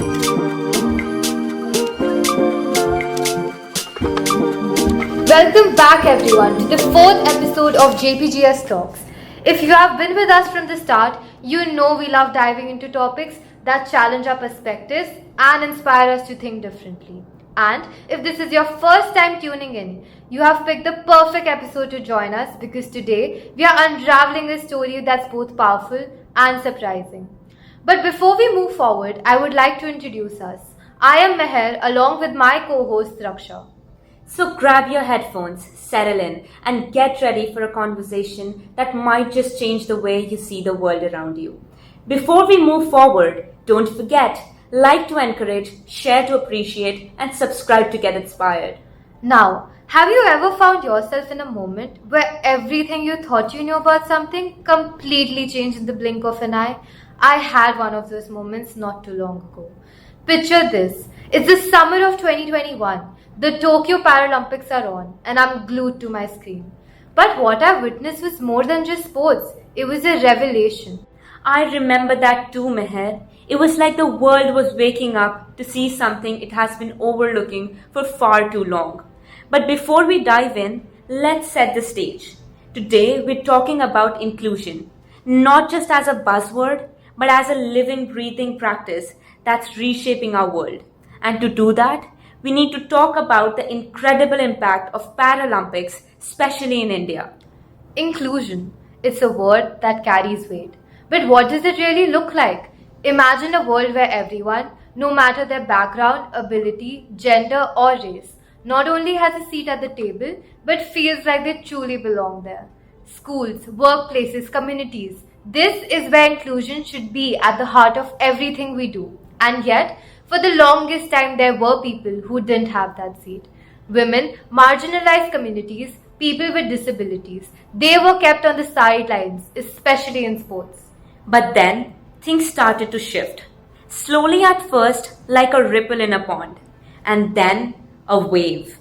Welcome back everyone to the fourth episode of JPGS Talks. If you have been with us from the start, you know we love diving into topics that challenge our perspectives and inspire us to think differently. And if this is your first time tuning in, you have picked the perfect episode to join us because today we are unraveling a story that's both powerful and surprising. But before we move forward, I would like to introduce us. I am Meher along with my co-host Raksha. So grab your headphones, settle in, and get ready for a conversation that might just change the way you see the world around you. Before we move forward, don't forget, like to encourage, share to appreciate, and subscribe to get inspired. Now, have you ever found yourself in a moment where everything you thought you knew about something completely changed in the blink of an eye? I had one of those moments not too long ago. Picture this. It's the summer of 2021. The Tokyo Paralympics are on and I'm glued to my screen. But what I witnessed was more than just sports. It was a revelation. I remember that too, Meher. It was like the world was waking up to see something it has been overlooking for far too long. But before we dive in, let's set the stage. Today, we're talking about inclusion, not just as a buzzword, but as a living, breathing practice that's reshaping our world. And to do that, we need to talk about the incredible impact of Paralympics, especially in India. Inclusion. It's a word that carries weight. But what does it really look like? Imagine a world where everyone, no matter their background, ability, gender, or race, not only has a seat at the table, but feels like they truly belong there. Schools, workplaces, communities. This is where inclusion should be at the heart of everything we do. And yet, for the longest time, there were people who didn't have that seat. Women, marginalized communities, people with disabilities. They were kept on the sidelines, especially in sports. But then, things started to shift. Slowly at first, like a ripple in a pond. And then, a wave.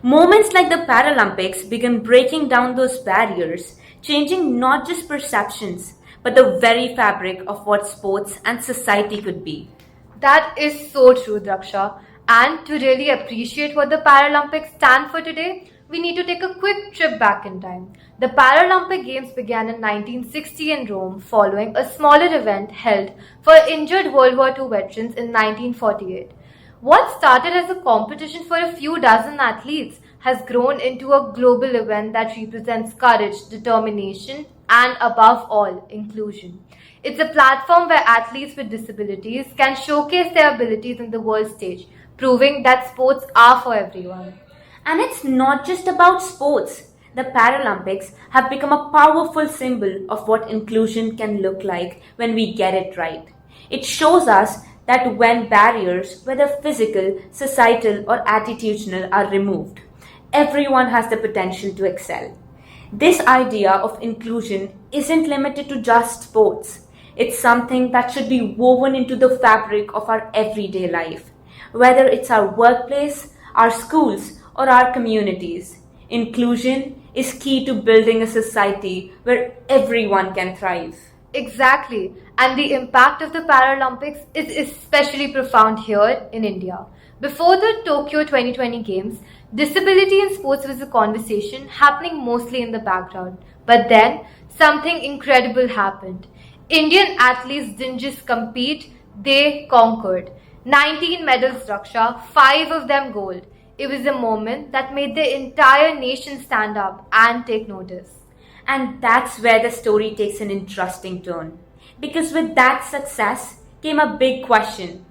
Moments like the Paralympics began breaking down those barriers, changing not just perceptions, but the very fabric of what sports and society could be. That is so true, Draksha. And to really appreciate what the Paralympics stand for today, we need to take a quick trip back in time. The Paralympic Games began in 1960 in Rome following a smaller event held for injured World War II veterans in 1948. What started as a competition for a few dozen athletes has grown into a global event that represents courage, determination, and above all, inclusion. It's a platform where athletes with disabilities can showcase their abilities on the world stage, proving that sports are for everyone. And it's not just about sports. The Paralympics have become a powerful symbol of what inclusion can look like when we get it right. It shows us that when barriers, whether physical, societal, or attitudinal, are removed, everyone has the potential to excel. This idea of inclusion isn't limited to just sports. It's something that should be woven into the fabric of our everyday life, whether it's our workplace, our schools, or our communities. Inclusion is key to building a society where everyone can thrive. Exactly. And the impact of the Paralympics is especially profound here in India. Before the Tokyo 2020 Games, disability in sports was a conversation happening mostly in the background. But then, something incredible happened. Indian athletes didn't just compete, they conquered. 19 medals, Raksha, 5 of them gold. It was a moment that made the entire nation stand up and take notice. And that's where the story takes an interesting turn. Because with that success came a big question.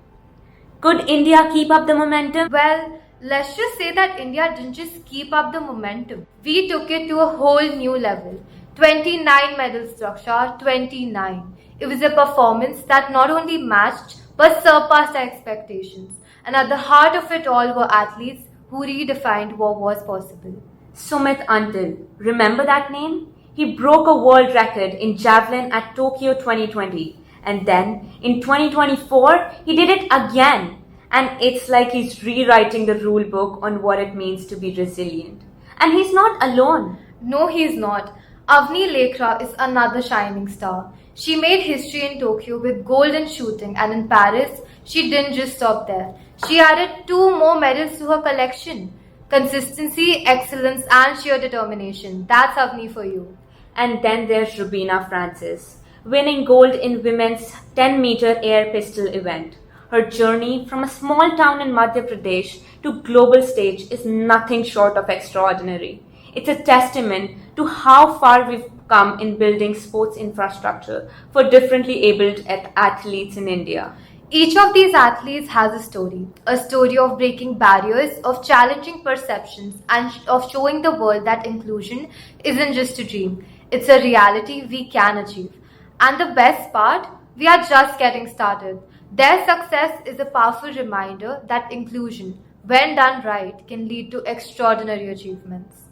Could India keep up the momentum? Well, let's just say that India didn't just keep up the momentum. We took it to a whole new level. 29 medals, Raksha, 29. It was a performance that not only matched but surpassed our expectations. And at the heart of it all were athletes who redefined what was possible. Sumit Until, remember that name? He broke a world record in javelin at Tokyo 2020. And then in 2024, he did it again. And it's like he's rewriting the rule book on what it means to be resilient. And he's not alone. No, he's not. Avni Lekra is another shining star. She made history in Tokyo with gold in shooting, and in Paris, She didn't just stop there. She added 2 more medals to her collection. Consistency, excellence, and sheer determination. That's Avni for you. And then there's Rubina Francis, winning gold in women's 10-meter air pistol event. Her journey from a small town in Madhya Pradesh to global stage is nothing short of extraordinary. It's a testament to how far we've come in building sports infrastructure for differently abled athletes in India. Each of these athletes has a story of breaking barriers, of challenging perceptions, and of showing the world that inclusion isn't just a dream, it's a reality we can achieve. And the best part, we are just getting started. Their success is a powerful reminder that inclusion, when done right, can lead to extraordinary achievements.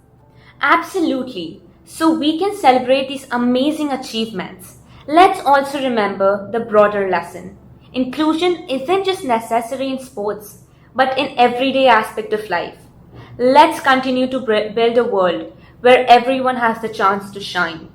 Absolutely. So we can celebrate these amazing achievements. Let's also remember the broader lesson. Inclusion isn't just necessary in sports, but in everyday aspect of life. Let's continue to build a world where everyone has the chance to shine.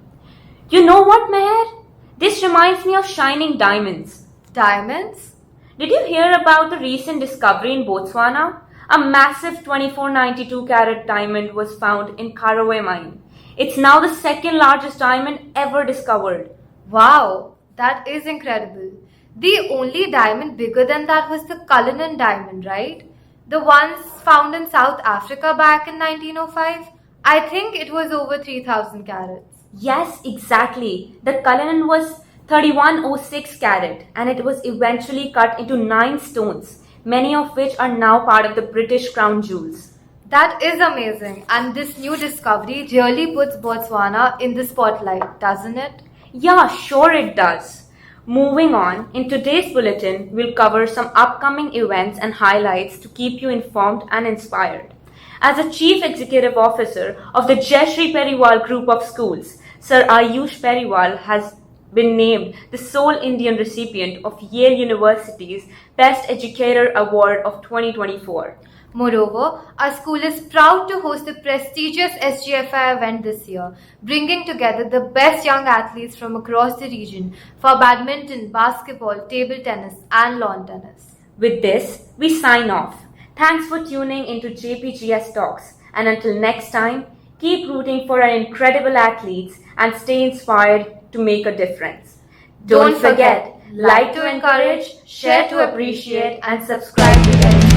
You know what, Meher? This reminds me of shining diamonds. Diamonds? Did you hear about the recent discovery in Botswana? A massive 2492-carat diamond was found in Karowe mine. It's now the second largest diamond ever discovered. Wow, that is incredible. The only diamond bigger than that was the Cullinan diamond, right? The ones found in South Africa back in 1905? I think it was over 3000 carats. Yes, exactly. The Cullinan was 3106 carat and it was eventually cut into 9 stones, many of which are now part of the British crown jewels. That is amazing, and this new discovery really puts Botswana in the spotlight, doesn't it? Yeah, sure it does. Moving on, in today's bulletin, we'll cover some upcoming events and highlights to keep you informed and inspired. As a Chief Executive Officer of the Jayashree Periwal Group of Schools, Sir Ayush Periwal has been named the sole Indian recipient of Yale University's Best Educator Award of 2024. Moreover, our school is proud to host the prestigious SGFI event this year, bringing together the best young athletes from across the region for badminton, basketball, table tennis, and lawn tennis. With this, we sign off. Thanks for tuning into JPGS Talks, and until next time, keep rooting for our incredible athletes and stay inspired to make a difference. Don't forget, like to encourage, share to appreciate, and subscribe to get